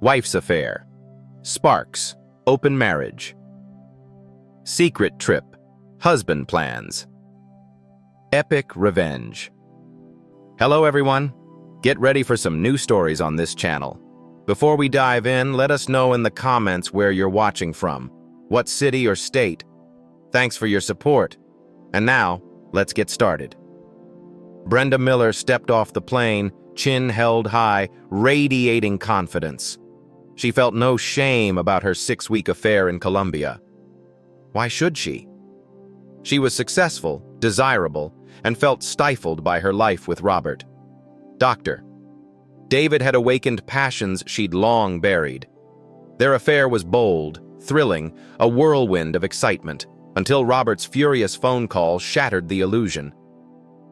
wife's affair, sparks, open marriage, secret trip, husband plans, epic revenge. Hello everyone, get ready for some new stories on this channel. Before we dive in, let us know in the comments where you're watching from, what city or state. Thanks for your support. And now, let's get started. Brenda Miller stepped off the plane, chin held high, radiating confidence. She felt no shame about her 6-week affair in Colombia. Why should she? She was successful, desirable, and felt stifled by her life with Robert. Doctor. David had awakened passions she'd long buried. Their affair was bold, thrilling, a whirlwind of excitement, until Robert's furious phone call shattered the illusion.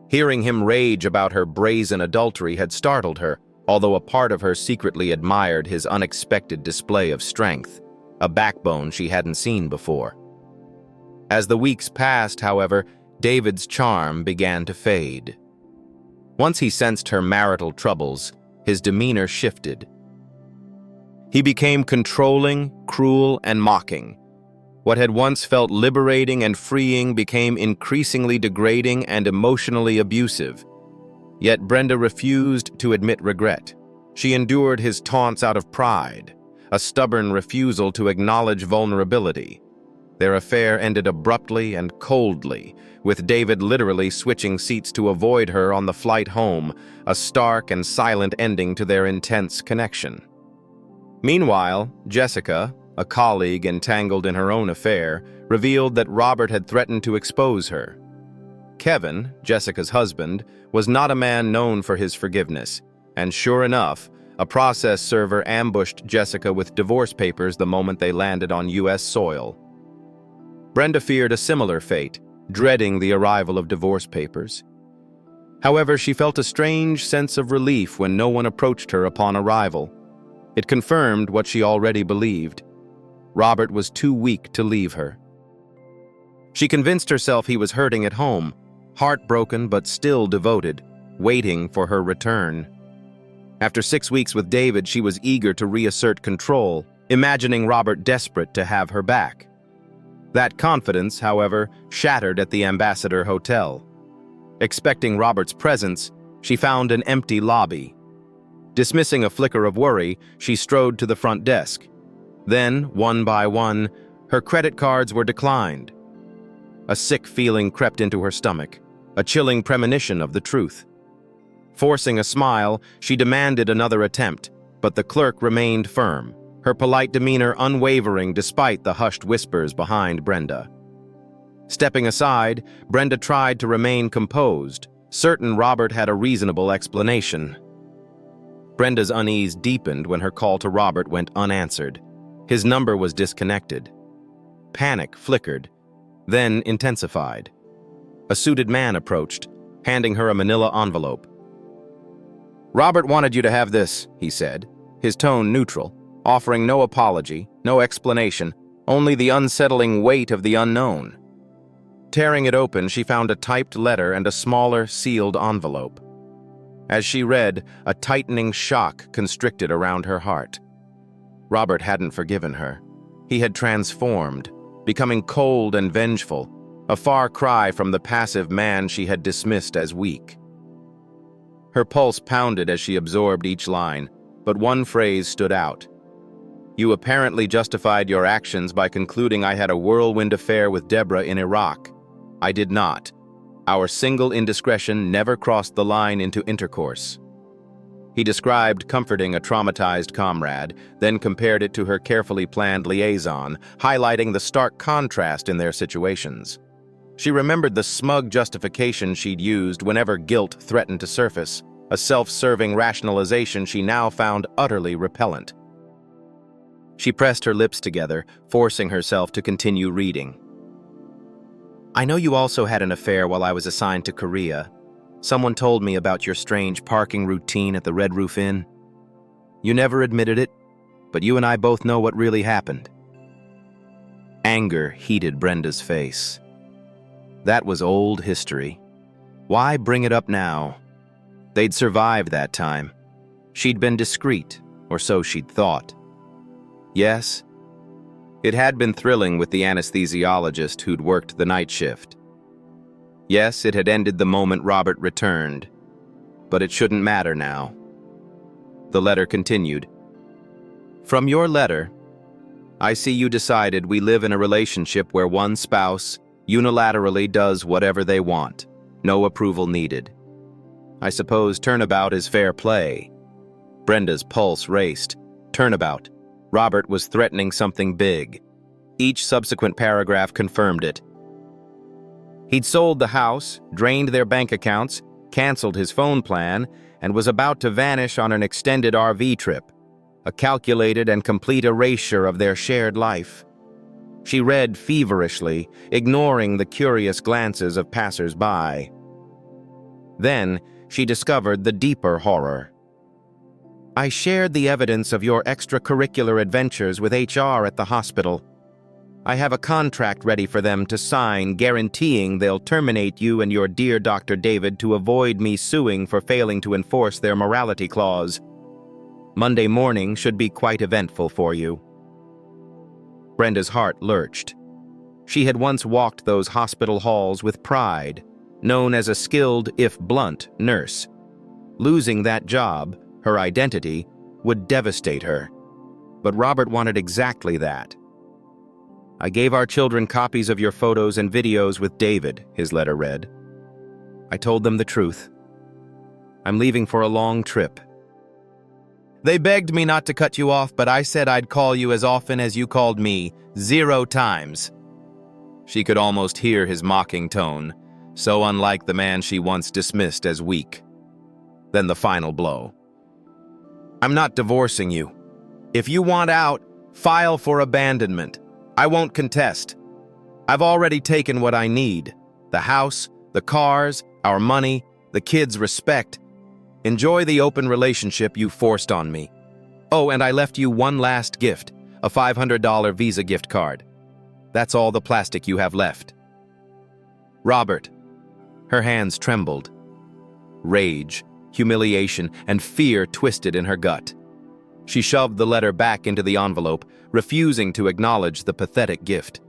Hearing him rage about her brazen adultery had startled her, although a part of her secretly admired his unexpected display of strength, a backbone she hadn't seen before. As the weeks passed, however, David's charm began to fade. Once he sensed her marital troubles, his demeanor shifted. He became controlling, cruel, and mocking. What had once felt liberating and freeing became increasingly degrading and emotionally abusive. Yet Brenda refused to admit regret. She endured his taunts out of pride, a stubborn refusal to acknowledge vulnerability. Their affair ended abruptly and coldly, with David literally switching seats to avoid her on the flight home, a stark and silent ending to their intense connection. Meanwhile, Jessica, a colleague entangled in her own affair, revealed that Robert had threatened to expose her. Kevin, Jessica's husband, was not a man known for his forgiveness, and sure enough, a process server ambushed Jessica with divorce papers the moment they landed on U.S. soil. Brenda feared a similar fate, dreading the arrival of divorce papers. However, she felt a strange sense of relief when no one approached her upon arrival. It confirmed what she already believed. Robert was too weak to leave her. She convinced herself he was hurting at home, heartbroken but still devoted, waiting for her return. After 6 weeks with David, she was eager to reassert control, imagining Robert desperate to have her back. That confidence, however, shattered at the Ambassador Hotel. Expecting Robert's presence, she found an empty lobby. Dismissing a flicker of worry, she strode to the front desk. Then, one by one, her credit cards were declined. A sick feeling crept into her stomach, a chilling premonition of the truth. Forcing a smile, she demanded another attempt, but the clerk remained firm, her polite demeanor unwavering despite the hushed whispers behind Brenda. Stepping aside, Brenda tried to remain composed, certain Robert had a reasonable explanation. Brenda's unease deepened when her call to Robert went unanswered. His number was disconnected. Panic flickered, then intensified. A suited man approached, handing her a manila envelope. "Robert wanted you to have this," he said, his tone neutral, offering no apology, no explanation, only the unsettling weight of the unknown. Tearing it open, she found a typed letter and a smaller, sealed envelope. As she read, a tightening shock constricted around her heart. Robert hadn't forgiven her. He had transformed, becoming cold and vengeful, a far cry from the passive man she had dismissed as weak. Her pulse pounded as she absorbed each line, but one phrase stood out. "You apparently justified your actions by concluding I had a whirlwind affair with Deborah in Iraq. I did not. Our single indiscretion never crossed the line into intercourse." He described comforting a traumatized comrade, then compared it to her carefully planned liaison, highlighting the stark contrast in their situations. She remembered the smug justification she'd used whenever guilt threatened to surface, a self-serving rationalization she now found utterly repellent. She pressed her lips together, forcing herself to continue reading. "I know you also had an affair while I was assigned to Korea. Someone told me about your strange parking routine at the Red Roof Inn. You never admitted it, but you and I both know what really happened." Anger heated Brenda's face. That was old history. Why bring it up now? They'd survived that time. She'd been discreet, or so she'd thought. Yes, it had been thrilling with the anesthesiologist who'd worked the night shift. Yes, it had ended the moment Robert returned, but it shouldn't matter now. The letter continued. From your letter, I see you decided we live in a relationship where one spouse unilaterally does whatever they want, no approval needed. I suppose turnabout is fair play. Brenda's pulse raced. Turnabout. Robert was threatening something big. Each subsequent paragraph confirmed it. He'd sold the house, drained their bank accounts, canceled his phone plan, and was about to vanish on an extended RV trip, a calculated and complete erasure of their shared life. She read feverishly, ignoring the curious glances of passers-by. Then she discovered the deeper horror. I shared the evidence of your extracurricular adventures with HR at the hospital. I have a contract ready for them to sign guaranteeing they'll terminate you and your dear Dr. David to avoid me suing for failing to enforce their morality clause. Monday morning should be quite eventful for you. Brenda's heart lurched. She had once walked those hospital halls with pride, known as a skilled, if blunt, nurse. Losing that job, her identity, would devastate her. But Robert wanted exactly that. I gave our children copies of your photos and videos with David, his letter read. I told them the truth. I'm leaving for a long trip. They begged me not to cut you off, but I said I'd call you as often as you called me, 0 times. She could almost hear his mocking tone, so unlike the man she once dismissed as weak. Then the final blow. I'm not divorcing you. If you want out, file for abandonment. I won't contest. I've already taken what I need. The house, the cars, our money, the kids' respect. Enjoy the open relationship you forced on me. Oh, and I left you one last gift, a $500 Visa gift card. That's all the plastic you have left. Robert. Her hands trembled. Rage, humiliation, and fear twisted in her gut. She shoved the letter back into the envelope, refusing to acknowledge the pathetic gift.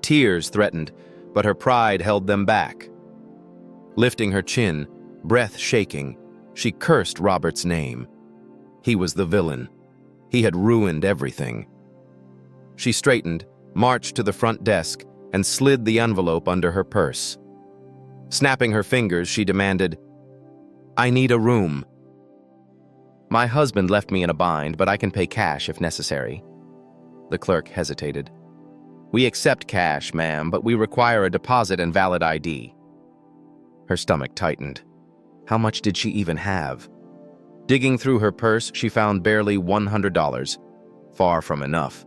Tears threatened, but her pride held them back. Lifting her chin, breath shaking, she cursed Robert's name. He was the villain. He had ruined everything. She straightened, marched to the front desk, and slid the envelope under her purse. Snapping her fingers, she demanded, I need a room. My husband left me in a bind, but I can pay cash if necessary. The clerk hesitated. We accept cash, ma'am, but we require a deposit and valid ID. Her stomach tightened. How much did she even have? Digging through her purse, she found barely $100. Far from enough.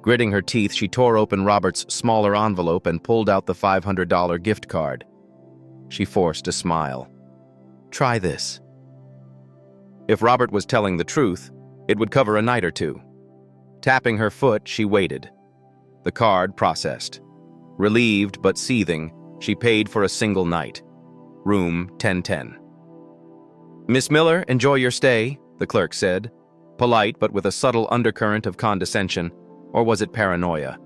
Gritting her teeth, she tore open Robert's smaller envelope and pulled out the $500 gift card. She forced a smile. Try this. If Robert was telling the truth, it would cover a night or two. Tapping her foot, she waited. The card processed. Relieved but seething, she paid for a single night. Room 1010. Miss Miller, enjoy your stay, the clerk said, polite but with a subtle undercurrent of condescension, or was it paranoia?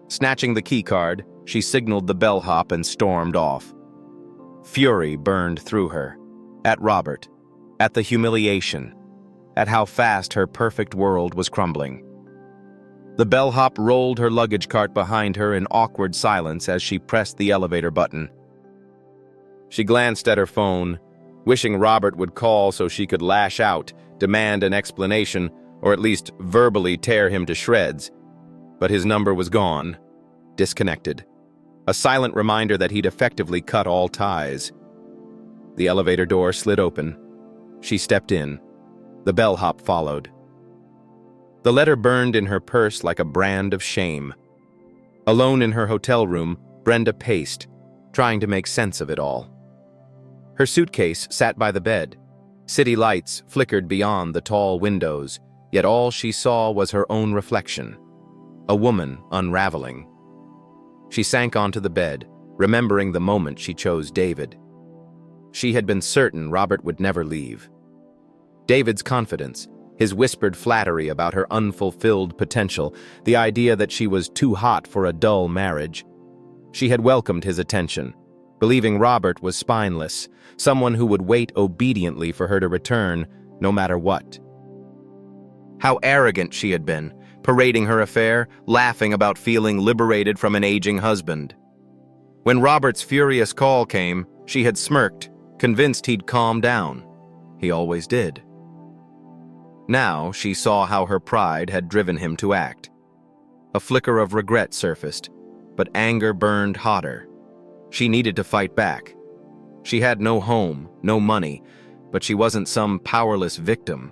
Snatching the key card, she signaled the bellhop and stormed off. Fury burned through her. At Robert. At the humiliation. At how fast her perfect world was crumbling. The bellhop rolled her luggage cart behind her in awkward silence as she pressed the elevator button. She glanced at her phone, wishing Robert would call so she could lash out, demand an explanation, or at least verbally tear him to shreds. But his number was gone, disconnected. A silent reminder that he'd effectively cut all ties. The elevator door slid open. She stepped in. The bellhop followed. The letter burned in her purse like a brand of shame. Alone in her hotel room, Brenda paced, trying to make sense of it all. Her suitcase sat by the bed. City lights flickered beyond the tall windows, yet all she saw was her own reflection. A woman unraveling. She sank onto the bed, remembering the moment she chose David. She had been certain Robert would never leave. David's confidence, His whispered flattery about her unfulfilled potential, the idea that she was too hot for a dull marriage. She had welcomed his attention, believing Robert was spineless, someone who would wait obediently for her to return, no matter what. How arrogant she had been, parading her affair, laughing about feeling liberated from an aging husband. When Robert's furious call came, she had smirked, convinced he'd calm down. He always did. Now she saw how her pride had driven him to act. A flicker of regret surfaced, but anger burned hotter. She needed to fight back. She had no home, no money, but she wasn't some powerless victim.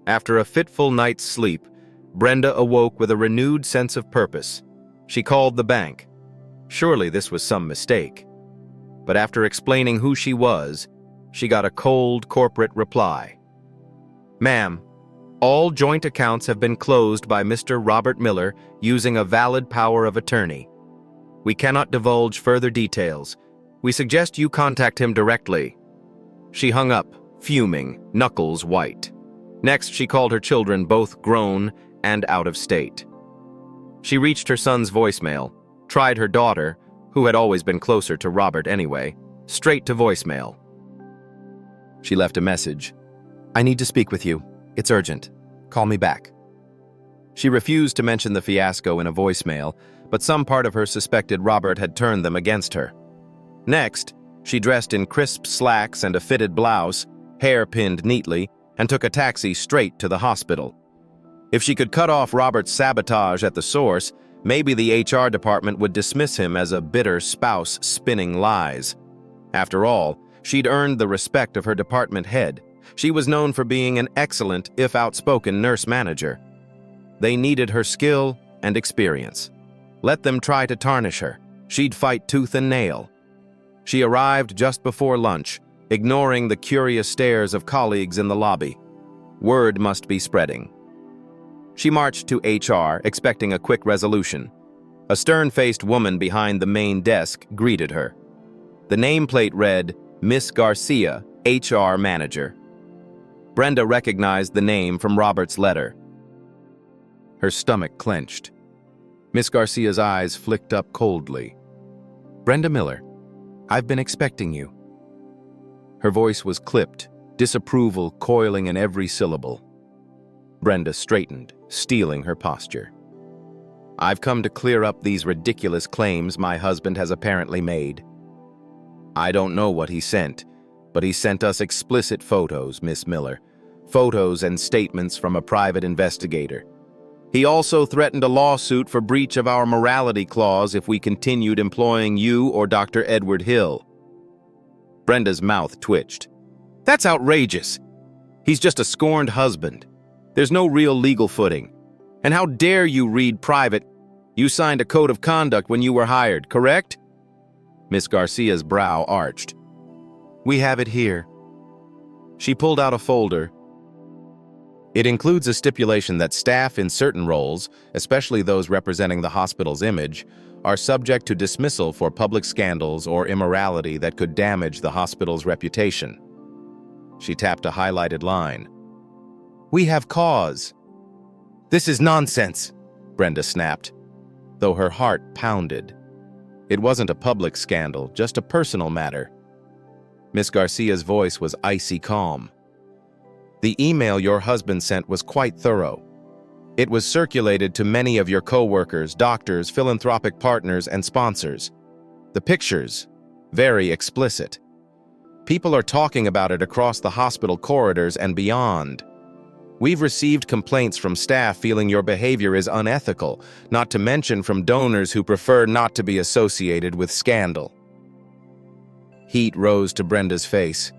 After a fitful night's sleep, Brenda awoke with a renewed sense of purpose. She called the bank. Surely this was some mistake. But after explaining who she was, she got a cold corporate reply. "Ma'am, all joint accounts have been closed by Mr. Robert Miller using a valid power of attorney. We cannot divulge further details. We suggest you contact him directly." She hung up, fuming, knuckles white. Next, she called her children, both grown and out of state. She reached her son's voicemail, tried her daughter, who had always been closer to Robert anyway, straight to voicemail. She left a message. "I need to speak with you. It's urgent. Call me back." She refused to mention the fiasco in a voicemail, but some part of her suspected Robert had turned them against her. Next, she dressed in crisp slacks and a fitted blouse, hair pinned neatly, and took a taxi straight to the hospital. If she could cut off Robert's sabotage at the source, maybe the HR department would dismiss him as a bitter spouse spinning lies. After all, she'd earned the respect of her department head. She was known for being an excellent, if outspoken, nurse manager. They needed her skill and experience. Let them try to tarnish her. She'd fight tooth and nail. She arrived just before lunch, ignoring the curious stares of colleagues in the lobby. Word must be spreading. She marched to HR, expecting a quick resolution. A stern-faced woman behind the main desk greeted her. The nameplate read, "Miss Garcia, HR Manager." Brenda recognized the name from Robert's letter. Her stomach clenched. Miss Garcia's eyes flicked up coldly. "Brenda Miller, I've been expecting you." Her voice was clipped, disapproval coiling in every syllable. Brenda straightened, steeling her posture. "I've come to clear up these ridiculous claims my husband has apparently made. I don't know what he sent, but he sent us explicit photos, Miss Miller. Photos and statements from a private investigator. He also threatened a lawsuit for breach of our morality clause if we continued employing you or Dr. Edward Hill." Brenda's mouth twitched. "That's outrageous. He's just a scorned husband. There's no real legal footing. And how dare you read private? You signed a code of conduct when you were hired, correct?" Miss Garcia's brow arched. "We have it here." She pulled out a folder. It includes a stipulation that staff in certain roles, especially those representing the hospital's image, are subject to dismissal for public scandals or immorality that could damage the hospital's reputation. She tapped a highlighted line. "We have cause." "This is nonsense," Brenda snapped, though her heart pounded. It wasn't a public scandal, just a personal matter. Miss Garcia's voice was icy calm. "The email your husband sent was quite thorough. It was circulated to many of your co-workers, doctors, philanthropic partners, and sponsors. The pictures, very explicit. People are talking about it across the hospital corridors and beyond. We've received complaints from staff feeling your behavior is unethical, not to mention from donors who prefer not to be associated with scandal." Heat rose to Brenda's face.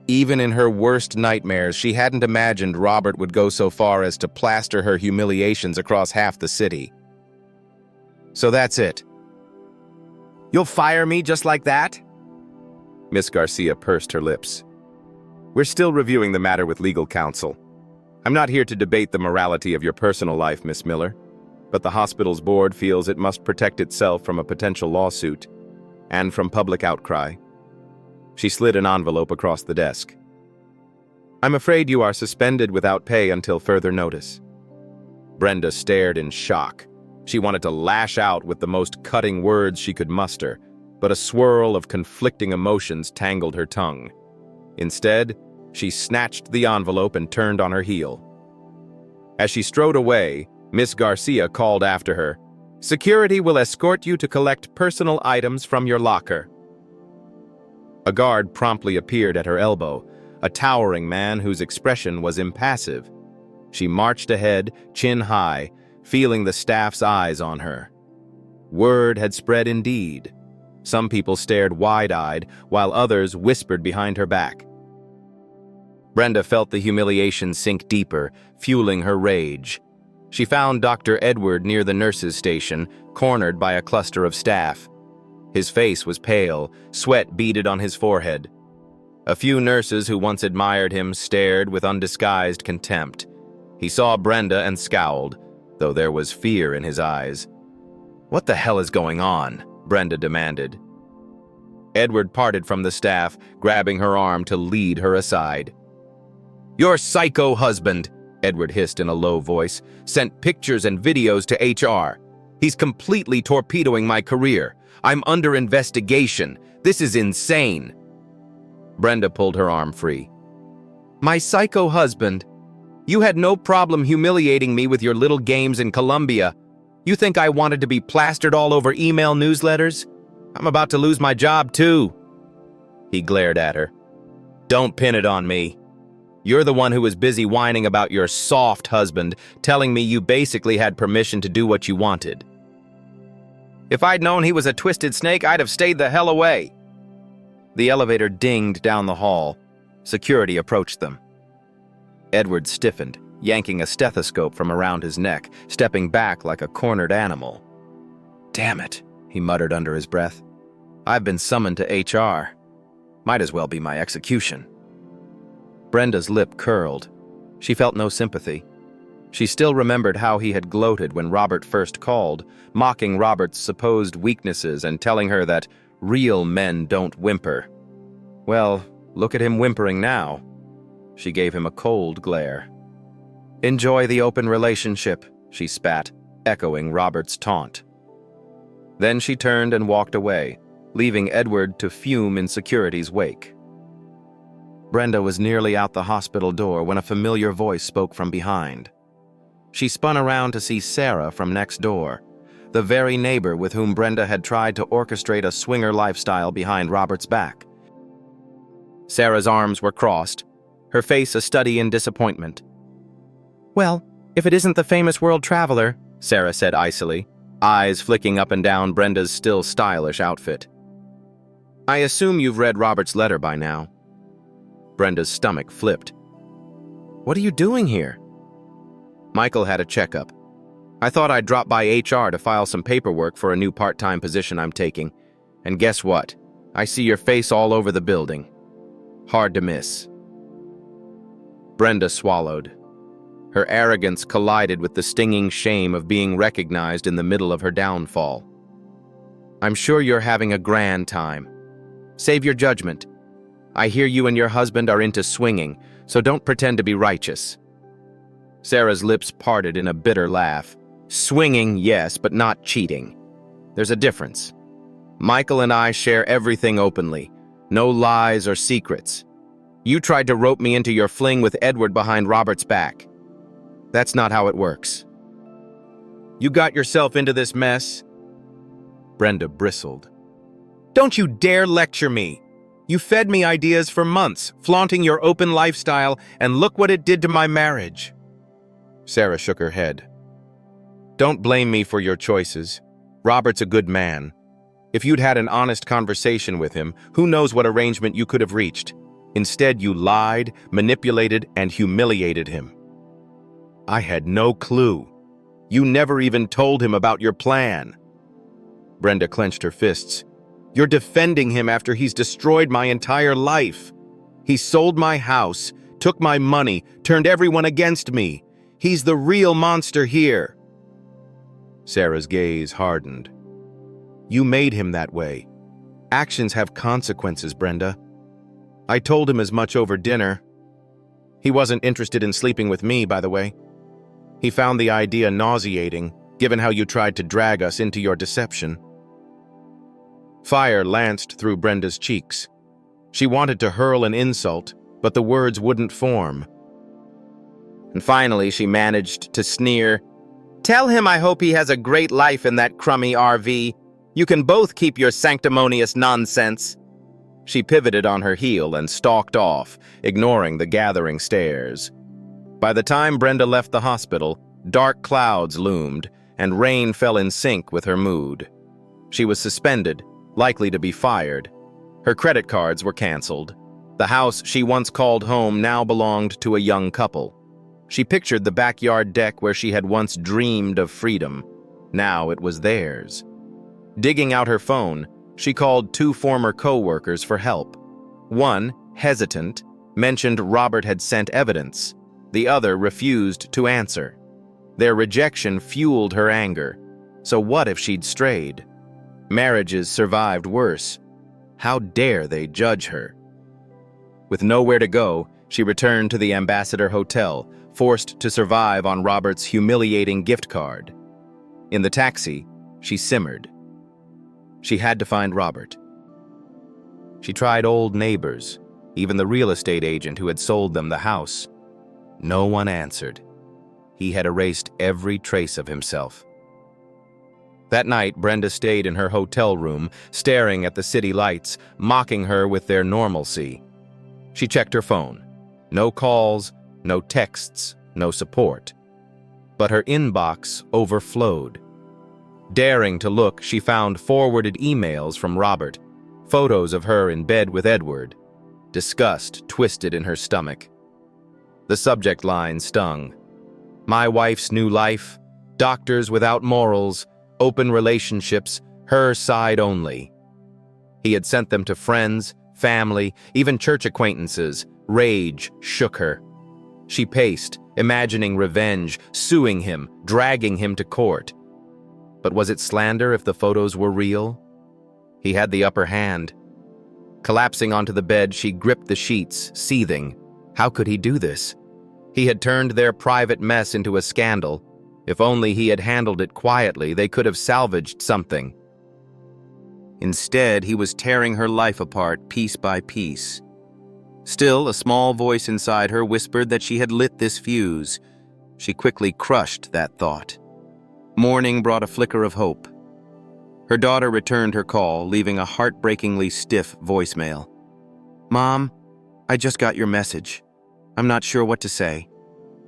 Even in her worst nightmares, she hadn't imagined Robert would go so far as to plaster her humiliations across half the city. "So that's it. You'll fire me just like that?" Miss Garcia pursed her lips. "We're still reviewing the matter with legal counsel. I'm not here to debate the morality of your personal life, Miss Miller, but the hospital's board feels it must protect itself from a potential lawsuit and from public outcry." She slid an envelope across the desk. I'm afraid you are suspended without pay until further notice. Brenda stared in shock. She wanted to lash out with the most cutting words she could muster, but a swirl of conflicting emotions tangled her tongue. Instead, she snatched the envelope and turned on her heel. As she strode away, Miss Garcia called after her, "Security will escort you to collect personal items from your locker." A guard promptly appeared at her elbow, a towering man whose expression was impassive. She marched ahead, chin high, feeling the staff's eyes on her. Word had spread indeed. Some people stared wide-eyed, while others whispered behind her back. Brenda felt the humiliation sink deeper, fueling her rage. She found Dr. Edward near the nurses' station, cornered by a cluster of staff. His face was pale, sweat beaded on his forehead. A few nurses who once admired him stared with undisguised contempt. He saw Brenda and scowled, though there was fear in his eyes. "What the hell is going on?" Brenda demanded. Edward parted from the staff, grabbing her arm to lead her aside. "Your psycho husband," Edward hissed in a low voice, "sent pictures and videos to HR. He's completely torpedoing my career. I'm under investigation. This is insane." Brenda pulled her arm free. "My psycho husband? You had no problem humiliating me with your little games in Colombia. You think I wanted to be plastered all over email newsletters? I'm about to lose my job too." He glared at her. "Don't pin it on me. You're the one who was busy whining about your soft husband, telling me you basically had permission to do what you wanted." "If I'd known he was a twisted snake, I'd have stayed the hell away." The elevator dinged down the hall. Security approached them. Edward stiffened, yanking a stethoscope from around his neck, stepping back like a cornered animal. "Damn it," he muttered under his breath. "I've been summoned to HR. Might as well be my execution." Brenda's lip curled. She felt no sympathy. She still remembered how he had gloated when Robert first called, mocking Robert's supposed weaknesses and telling her that real men don't whimper. Well, look at him whimpering now. She gave him a cold glare. "Enjoy the open relationship," she spat, echoing Robert's taunt. Then she turned and walked away, leaving Edward to fume in security's wake. Brenda was nearly out the hospital door when a familiar voice spoke from behind. She spun around to see Sarah from next door, the very neighbor with whom Brenda had tried to orchestrate a swinger lifestyle behind Robert's back. Sarah's arms were crossed, her face a study in disappointment. "Well, if it isn't the famous world traveler," Sarah said icily, eyes flicking up and down Brenda's still stylish outfit. "I assume you've read Robert's letter by now." Brenda's stomach flipped. "What are you doing here?" "Michael had a checkup. I thought I'd drop by HR to file some paperwork for a new part-time position I'm taking. And guess what? I see your face all over the building. Hard to miss." Brenda swallowed. Her arrogance collided with the stinging shame of being recognized in the middle of her downfall. "I'm sure you're having a grand time. Save your judgment. I hear you and your husband are into swinging, so don't pretend to be righteous." Sarah's lips parted in a bitter laugh. "Swinging, yes, but not cheating. There's a difference. Michael and I share everything openly. No lies or secrets. You tried to rope me into your fling with Edward behind Robert's back. That's not how it works. You got yourself into this mess." Brenda bristled. "Don't you dare lecture me. You fed me ideas for months, flaunting your open lifestyle, and look what it did to my marriage." Sarah shook her head. "Don't blame me for your choices. Robert's a good man. If you'd had an honest conversation with him, who knows what arrangement you could have reached. Instead, you lied, manipulated, and humiliated him." "I had no clue. You never even told him about your plan." Brenda clenched her fists. "You're defending him after he's destroyed my entire life. He sold my house, took my money, turned everyone against me. He's the real monster here." Sarah's gaze hardened. "You made him that way. Actions have consequences, Brenda. I told him as much over dinner." He wasn't interested in sleeping with me, by the way. He found the idea nauseating, given how you tried to drag us into your deception. Fire lanced through Brenda's cheeks. She wanted to hurl an insult, but the words wouldn't form. And finally, she managed to sneer, "Tell him I hope he has a great life in that crummy RV. You can both keep your sanctimonious nonsense." She pivoted on her heel and stalked off, ignoring the gathering stares. By the time Brenda left the hospital, dark clouds loomed, and rain fell in sync with her mood. She was suspended, likely to be fired. Her credit cards were canceled. The house she once called home now belonged to a young couple. She pictured the backyard deck where she had once dreamed of freedom. Now it was theirs. Digging out her phone, she called 2 former co-workers for help. One, hesitant, mentioned Robert had sent evidence. The other refused to answer. Their rejection fueled her anger. So what if she'd strayed? Marriages survived worse. How dare they judge her? With nowhere to go, she returned to the Ambassador Hotel, forced to survive on Robert's humiliating gift card. In the taxi, she simmered. She had to find Robert. She tried old neighbors, even the real estate agent who had sold them the house. No one answered. He had erased every trace of himself. That night, Brenda stayed in her hotel room, staring at the city lights, mocking her with their normalcy. She checked her phone. No calls, no texts, no support. But her inbox overflowed. Daring to look, she found forwarded emails from Robert, photos of her in bed with Edward. Disgust twisted in her stomach. The subject line stung. My wife's new life, doctors without morals, open relationships, her side only. He had sent them to friends, family, even church acquaintances. Rage shook her. She paced, imagining revenge, suing him, dragging him to court. But was it slander if the photos were real? He had the upper hand. Collapsing onto the bed, she gripped the sheets, seething. How could he do this? He had turned their private mess into a scandal. If only he had handled it quietly, they could have salvaged something. Instead, he was tearing her life apart piece by piece. Still, a small voice inside her whispered that she had lit this fuse. She quickly crushed that thought. Morning brought a flicker of hope. Her daughter returned her call, leaving a heartbreakingly stiff voicemail. Mom, I just got your message. I'm not sure what to say.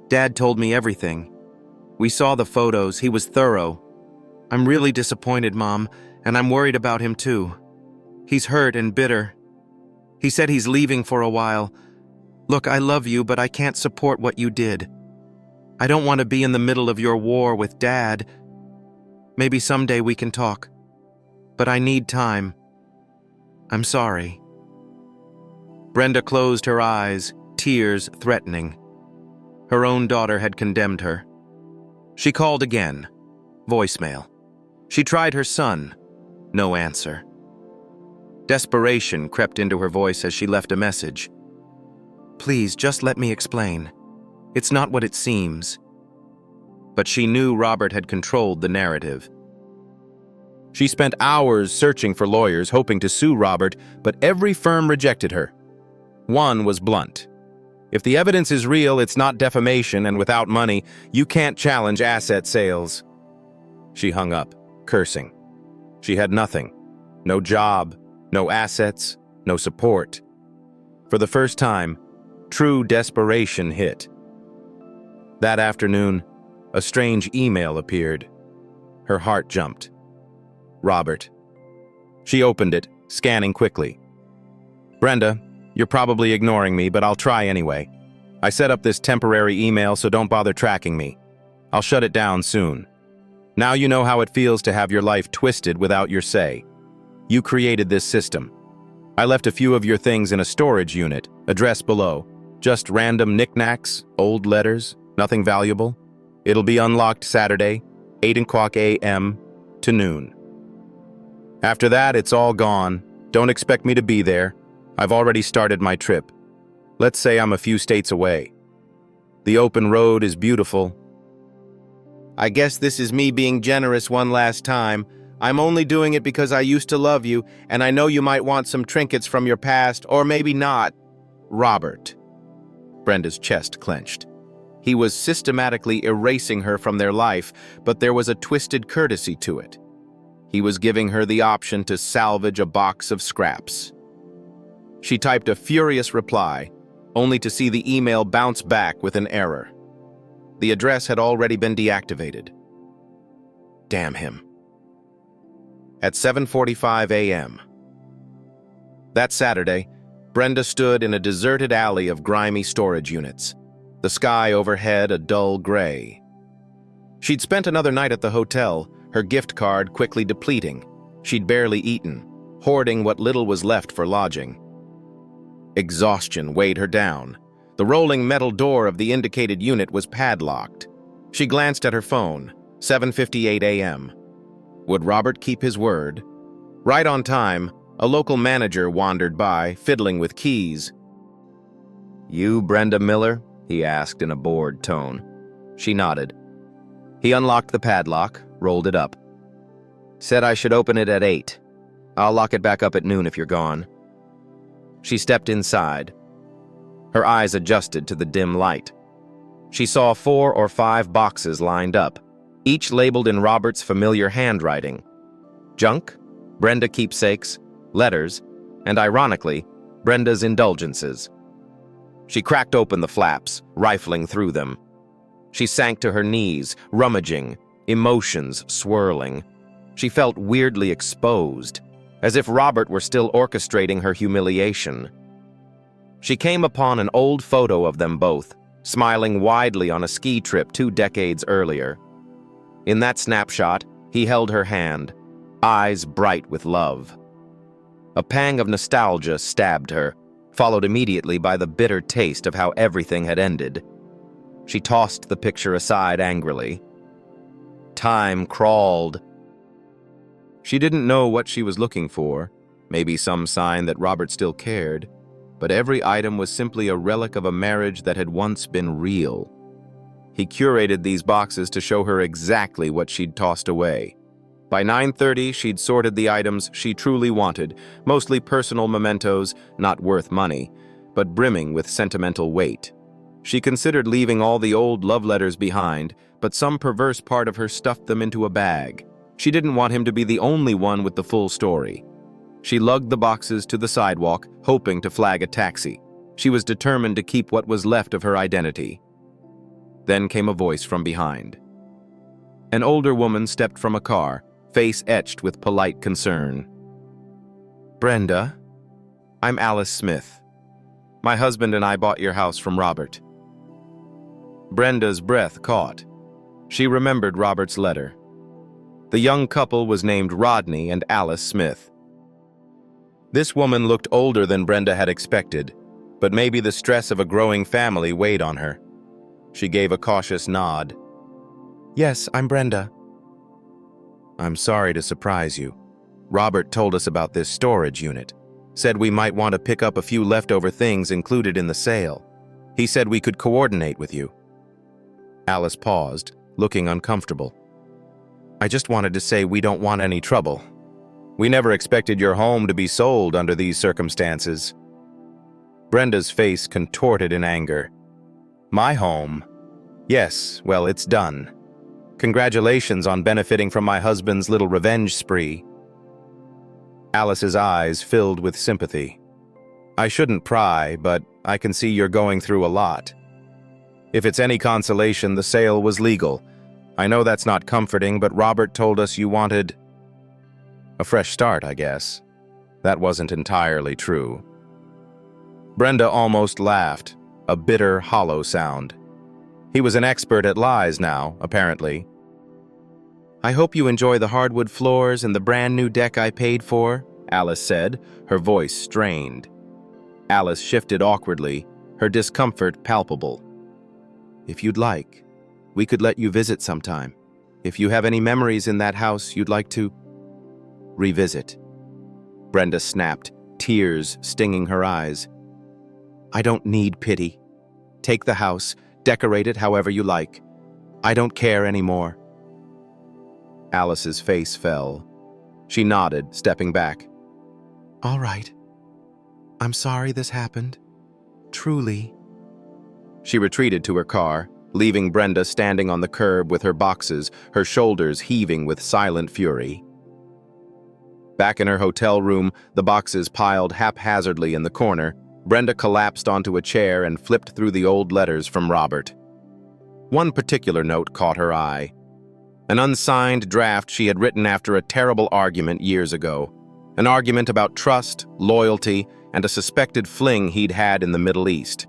Dad told me everything. We saw the photos. He was thorough. I'm really disappointed, Mom, and I'm worried about him too. He's hurt and bitter. He said he's leaving for a while. Look, I love you, but I can't support what you did. I don't want to be in the middle of your war with Dad. Maybe someday we can talk. But I need time. I'm sorry. Brenda closed her eyes, tears threatening. Her own daughter had condemned her. She called again. Voicemail. She tried her son. No answer. Desperation crept into her voice as she left a message. Please, just let me explain. It's not what it seems. But she knew Robert had controlled the narrative. She spent hours searching for lawyers, hoping to sue Robert, but every firm rejected her. One was blunt. If the evidence is real, it's not defamation, and without money, you can't challenge asset sales. She hung up, cursing. She had nothing. No job, no assets, no support. For the first time, true desperation hit. That afternoon, a strange email appeared. Her heart jumped. Robert. She opened it, scanning quickly. Brenda, you're probably ignoring me, but I'll try anyway. I set up this temporary email, so don't bother tracking me. I'll shut it down soon. Now you know how it feels to have your life twisted without your say. You created this system. I left a few of your things in a storage unit, address below. Just random knickknacks, old letters, nothing valuable. It'll be unlocked Saturday, 8 o'clock a.m. to noon. After that, it's all gone. Don't expect me to be there. I've already started my trip. Let's say I'm a few states away. The open road is beautiful. I guess this is me being generous one last time. I'm only doing it because I used to love you, and I know you might want some trinkets from your past, or maybe not. Robert. Brenda's chest clenched. He was systematically erasing her from their life, but there was a twisted courtesy to it. He was giving her the option to salvage a box of scraps. She typed a furious reply, only to see the email bounce back with an error. The address had already been deactivated. Damn him. At 7:45 a.m. That Saturday, Brenda stood in a deserted alley of grimy storage units, the sky overhead a dull gray. She'd spent another night at the hotel, her gift card quickly depleting. She'd barely eaten, hoarding what little was left for lodging. Exhaustion weighed her down. The rolling metal door of the indicated unit was padlocked. She glanced at her phone, 7:58 a.m. Would Robert keep his word? Right on time, a local manager wandered by, fiddling with keys. "You Brenda Miller?" he asked in a bored tone. She nodded. He unlocked the padlock, rolled it up. "Said I should open it at 8. I'll lock it back up at noon if you're gone." She stepped inside. Her eyes adjusted to the dim light. She saw 4 or 5 boxes lined up, each labeled in Robert's familiar handwriting. Junk, Brenda keepsakes, letters, and ironically, Brenda's indulgences. She cracked open the flaps, rifling through them. She sank to her knees, rummaging, emotions swirling. She felt weirdly exposed, as if Robert were still orchestrating her humiliation. She came upon an old photo of them both, smiling widely on a ski trip 2 decades earlier. In that snapshot, he held her hand, eyes bright with love. A pang of nostalgia stabbed her, followed immediately by the bitter taste of how everything had ended. She tossed the picture aside angrily. Time crawled. She didn't know what she was looking for, maybe some sign that Robert still cared, but every item was simply a relic of a marriage that had once been real. He curated these boxes to show her exactly what she'd tossed away. By 9:30, she'd sorted the items she truly wanted, mostly personal mementos, not worth money, but brimming with sentimental weight. She considered leaving all the old love letters behind, but some perverse part of her stuffed them into a bag. She didn't want him to be the only one with the full story. She lugged the boxes to the sidewalk, hoping to flag a taxi. She was determined to keep what was left of her identity. Then came a voice from behind. An older woman stepped from a car, face etched with polite concern. "Brenda, I'm Alice Smith. My husband and I bought your house from Robert." Brenda's breath caught. She remembered Robert's letter. The young couple was named Rodney and Alice Smith. This woman looked older than Brenda had expected, but maybe the stress of a growing family weighed on her. She gave a cautious nod. "Yes, I'm Brenda." "I'm sorry to surprise you. Robert told us about this storage unit. Said we might want to pick up a few leftover things included in the sale. He said we could coordinate with you." Alice paused, looking uncomfortable. "I just wanted to say we don't want any trouble. We never expected your home to be sold under these circumstances." Brenda's face contorted in anger. "My home? Yes, well, it's done. Congratulations on benefiting from my husband's little revenge spree." Alice's eyes filled with sympathy. "I shouldn't pry, but I can see you're going through a lot. If it's any consolation, the sale was legal. I know that's not comforting, but Robert told us you wanted a fresh start, I guess." That wasn't entirely true. Brenda almost laughed, a bitter, hollow sound. He was an expert at lies now, apparently. "I hope you enjoy the hardwood floors and the brand new deck I paid for," Alice said, her voice strained. Alice shifted awkwardly, her discomfort palpable. "If you'd like, we could let you visit sometime. If you have any memories in that house you'd like to revisit." Brenda snapped, tears stinging her eyes. "I don't need pity. Take the house, Decorate it however you like. I don't care anymore." Alice's face fell. She nodded, stepping back. "All right. I'm sorry this happened. Truly." She retreated to her car, leaving Brenda standing on the curb with her boxes, her shoulders heaving with silent fury. Back in her hotel room, the boxes piled haphazardly in the corner, Brenda collapsed onto a chair and flipped through the old letters from Robert. One particular note caught her eye. An unsigned draft she had written after a terrible argument years ago. An argument about trust, loyalty, and a suspected fling he'd had in the Middle East.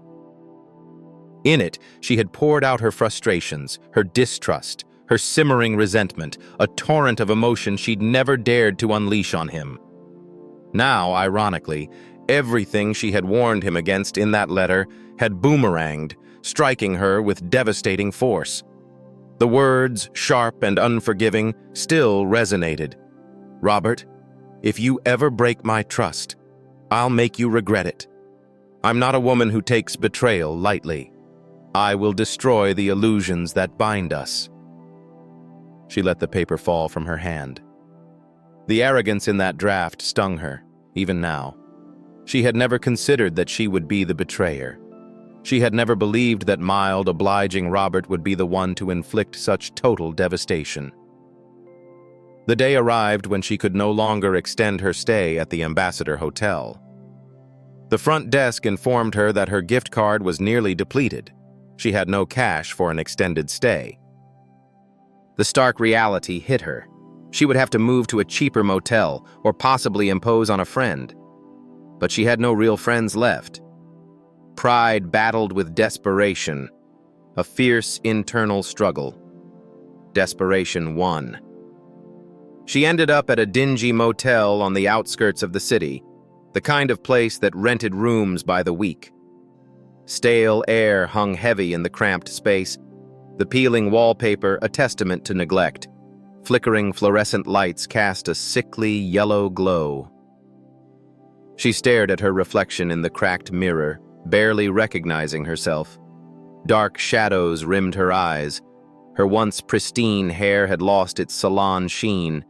In it, she had poured out her frustrations, her distrust, her simmering resentment, a torrent of emotion she'd never dared to unleash on him. Now, ironically, everything she had warned him against in that letter had boomeranged, striking her with devastating force. The words, sharp and unforgiving, still resonated. "Robert, if you ever break my trust, I'll make you regret it. I'm not a woman who takes betrayal lightly. I will destroy the illusions that bind us." She let the paper fall from her hand. The arrogance in that draft stung her, even now. She had never considered that she would be the betrayer. She had never believed that mild, obliging Robert would be the one to inflict such total devastation. The day arrived when she could no longer extend her stay at the Ambassador Hotel. The front desk informed her that her gift card was nearly depleted. She had no cash for an extended stay. The stark reality hit her. She would have to move to a cheaper motel or possibly impose on a friend. But she had no real friends left. Pride battled with desperation, a fierce internal struggle. Desperation won. She ended up at a dingy motel on the outskirts of the city, the kind of place that rented rooms by the week. Stale air hung heavy in the cramped space, the peeling wallpaper a testament to neglect. Flickering fluorescent lights cast a sickly yellow glow. She stared at her reflection in the cracked mirror, barely recognizing herself. Dark shadows rimmed her eyes. Her once pristine hair had lost its salon sheen,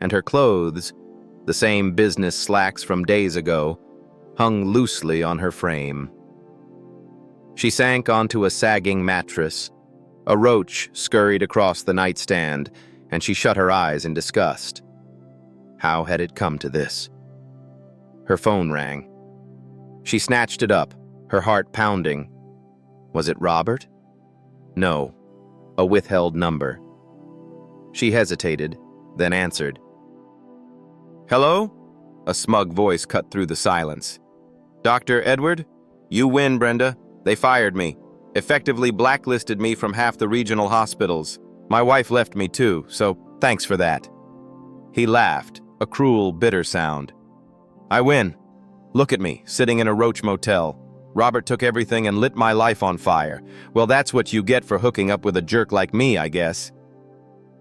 and her clothes, the same business slacks from days ago, hung loosely on her frame. She sank onto a sagging mattress. A roach scurried across the nightstand, and she shut her eyes in disgust. How had it come to this? Her phone rang. She snatched it up, her heart pounding. Was it Robert? No, a withheld number. She hesitated, then answered. "Hello?" A smug voice cut through the silence. "Dr. Edward? You win, Brenda. They fired me. Effectively blacklisted me from half the regional hospitals. My wife left me too, so thanks for that." He laughed, a cruel, bitter sound. "I win. Look at me, sitting in a roach motel. Robert took everything and lit my life on fire. Well, that's what you get for hooking up with a jerk like me, I guess."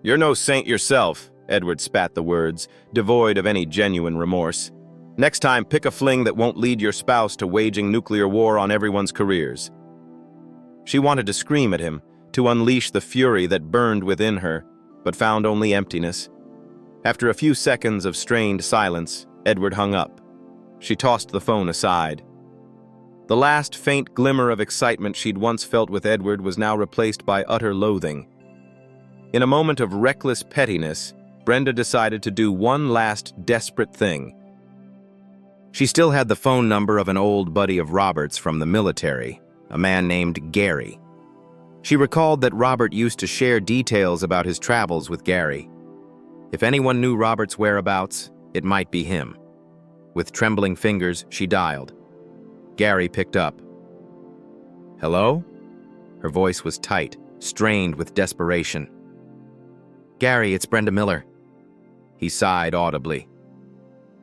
"You're no saint yourself," Edward spat the words, devoid of any genuine remorse. "Next time, pick a fling that won't lead your spouse to waging nuclear war on everyone's careers." She wanted to scream at him, to unleash the fury that burned within her, but found only emptiness. After a few seconds of strained silence, Edward hung up. She tossed the phone aside. The last faint glimmer of excitement she'd once felt with Edward was now replaced by utter loathing. In a moment of reckless pettiness, Brenda decided to do one last desperate thing. She still had the phone number of an old buddy of Robert's from the military, a man named Gary. She recalled that Robert used to share details about his travels with Gary. If anyone knew Robert's whereabouts, it might be him. With trembling fingers, she dialed. Gary picked up. "Hello?" Her voice was tight, strained with desperation. "Gary, it's Brenda Miller." He sighed audibly.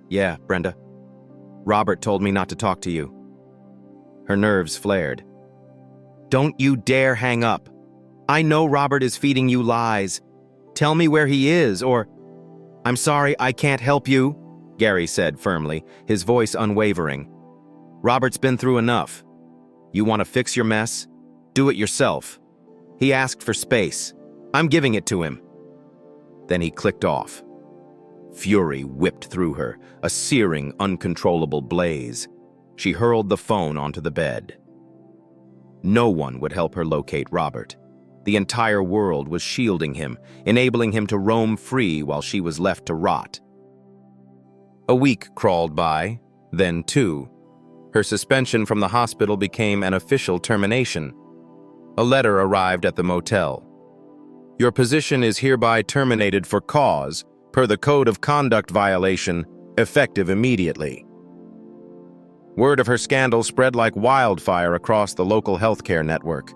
"Yeah, Brenda. Robert told me not to talk to you." Her nerves flared. "Don't you dare hang up. I know Robert is feeding you lies. Tell me where he is, or—" "I'm sorry, I can't help you," Gary said firmly, his voice unwavering. "Robert's been through enough. You want to fix your mess? Do it yourself. He asked for space. I'm giving it to him." Then he clicked off. Fury whipped through her, a searing, uncontrollable blaze. She hurled the phone onto the bed. No one would help her locate Robert. The entire world was shielding him, enabling him to roam free while she was left to rot. A week crawled by, then two. Her suspension from the hospital became an official termination. A letter arrived at the motel. "Your position is hereby terminated for cause, per the Code of Conduct violation, effective immediately." Word of her scandal spread like wildfire across the local healthcare network.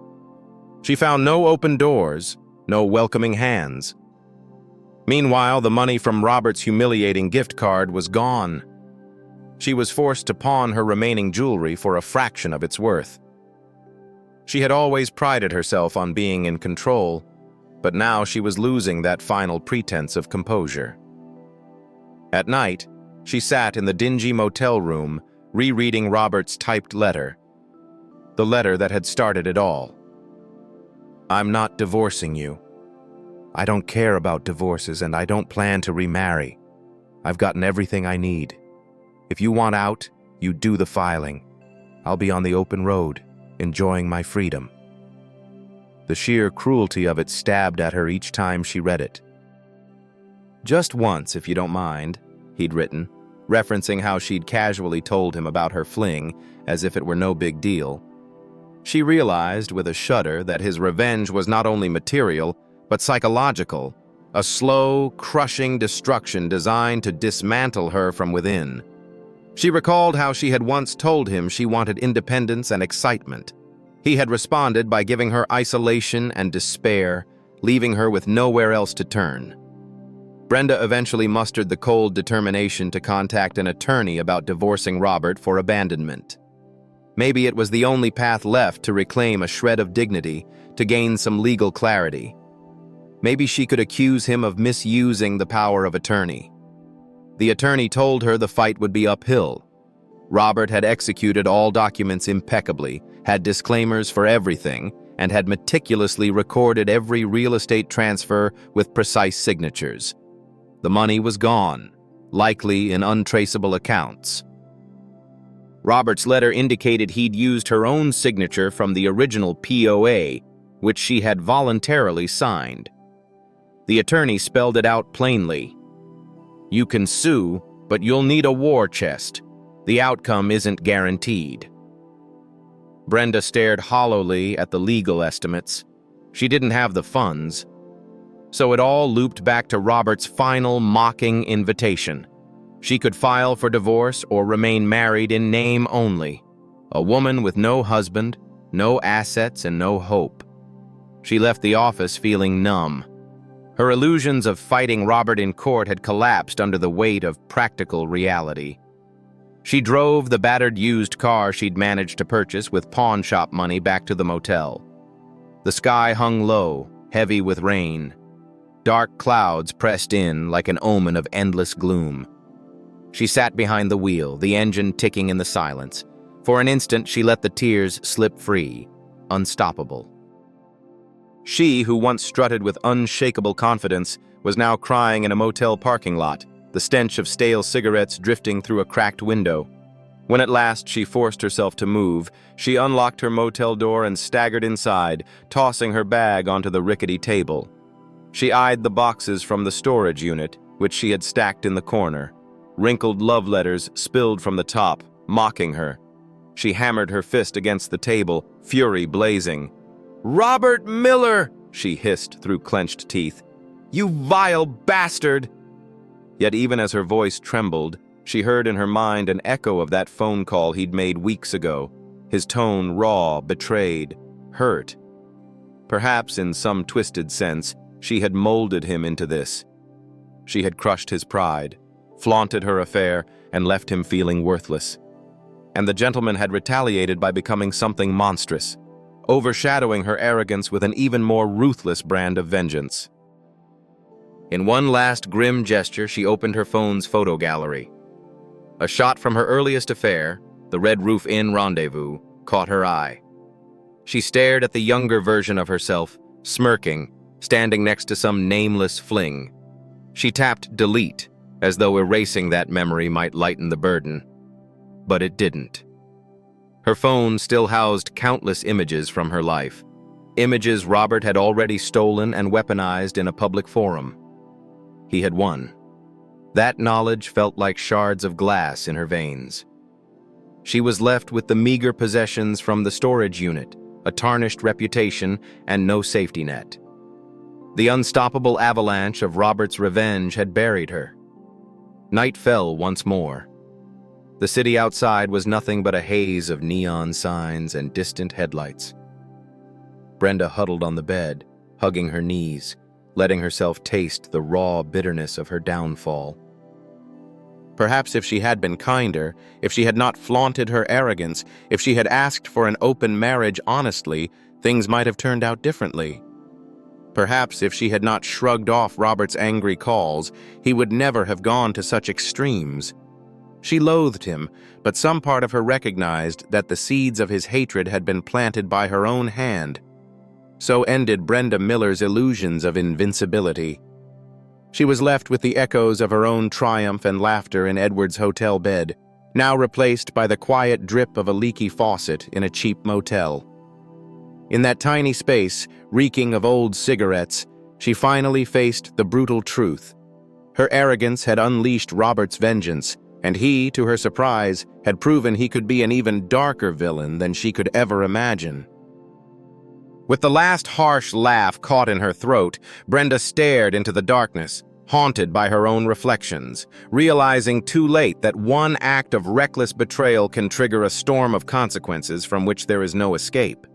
She found no open doors, no welcoming hands. Meanwhile, the money from Robert's humiliating gift card was gone. She was forced to pawn her remaining jewelry for a fraction of its worth. She had always prided herself on being in control, but now she was losing that final pretense of composure. At night, she sat in the dingy motel room, rereading Robert's typed letter. The letter that had started it all. "I'm not divorcing you. I don't care about divorces and I don't plan to remarry. I've gotten everything I need. If you want out, you do the filing. I'll be on the open road, enjoying my freedom." The sheer cruelty of it stabbed at her each time she read it. "Just once, if you don't mind," he'd written, referencing how she'd casually told him about her fling, as if it were no big deal. She realized with a shudder that his revenge was not only material, but psychological, a slow, crushing destruction designed to dismantle her from within. She recalled how she had once told him she wanted independence and excitement. He had responded by giving her isolation and despair, leaving her with nowhere else to turn. Brenda eventually mustered the cold determination to contact an attorney about divorcing Robert for abandonment. Maybe it was the only path left to reclaim a shred of dignity, to gain some legal clarity. Maybe she could accuse him of misusing the power of attorney. The attorney told her the fight would be uphill. Robert had executed all documents impeccably, had disclaimers for everything, and had meticulously recorded every real estate transfer with precise signatures. The money was gone, likely in untraceable accounts. Robert's letter indicated he'd used her own signature from the original POA, which she had voluntarily signed. The attorney spelled it out plainly. "You can sue, but you'll need a war chest. The outcome isn't guaranteed." Brenda stared hollowly at the legal estimates. She didn't have the funds. So it all looped back to Robert's final mocking invitation. She could file for divorce or remain married in name only. A woman with no husband, no assets, and no hope. She left the office feeling numb. Her illusions of fighting Robert in court had collapsed under the weight of practical reality. She drove the battered used car she'd managed to purchase with pawn shop money back to the motel. The sky hung low, heavy with rain. Dark clouds pressed in like an omen of endless gloom. She sat behind the wheel, the engine ticking in the silence. For an instant, she let the tears slip free, unstoppable. She, who once strutted with unshakable confidence, was now crying in a motel parking lot, the stench of stale cigarettes drifting through a cracked window. When at last she forced herself to move, she unlocked her motel door and staggered inside, tossing her bag onto the rickety table. She eyed the boxes from the storage unit, which she had stacked in the corner. Wrinkled love letters spilled from the top, mocking her. She hammered her fist against the table, fury blazing. "Robert Miller!" she hissed through clenched teeth. "You vile bastard!" Yet even as her voice trembled, she heard in her mind an echo of that phone call he'd made weeks ago, his tone raw, betrayed, hurt. Perhaps in some twisted sense, she had molded him into this. She had crushed his pride, flaunted her affair, and left him feeling worthless. And the gentleman had retaliated by becoming something monstrous, overshadowing her arrogance with an even more ruthless brand of vengeance. In one last grim gesture, she opened her phone's photo gallery. A shot from her earliest affair, the Red Roof Inn rendezvous, caught her eye. She stared at the younger version of herself, smirking, standing next to some nameless fling. She tapped delete, as though erasing that memory might lighten the burden. But it didn't. Her phone still housed countless images from her life. Images Robert had already stolen and weaponized in a public forum. He had won. That knowledge felt like shards of glass in her veins. She was left with the meager possessions from the storage unit, a tarnished reputation, and no safety net. The unstoppable avalanche of Robert's revenge had buried her. Night fell once more. The city outside was nothing but a haze of neon signs and distant headlights. Brenda huddled on the bed, hugging her knees, letting herself taste the raw bitterness of her downfall. Perhaps if she had been kinder, if she had not flaunted her arrogance, if she had asked for an open marriage honestly, things might have turned out differently. Perhaps if she had not shrugged off Robert's angry calls, he would never have gone to such extremes. She loathed him, but some part of her recognized that the seeds of his hatred had been planted by her own hand. So ended Brenda Miller's illusions of invincibility. She was left with the echoes of her own triumph and laughter in Edward's hotel bed, now replaced by the quiet drip of a leaky faucet in a cheap motel. In that tiny space, reeking of old cigarettes, she finally faced the brutal truth. Her arrogance had unleashed Robert's vengeance, and he, to her surprise, had proven he could be an even darker villain than she could ever imagine. With the last harsh laugh caught in her throat, Brenda stared into the darkness, haunted by her own reflections, realizing too late that one act of reckless betrayal can trigger a storm of consequences from which there is no escape.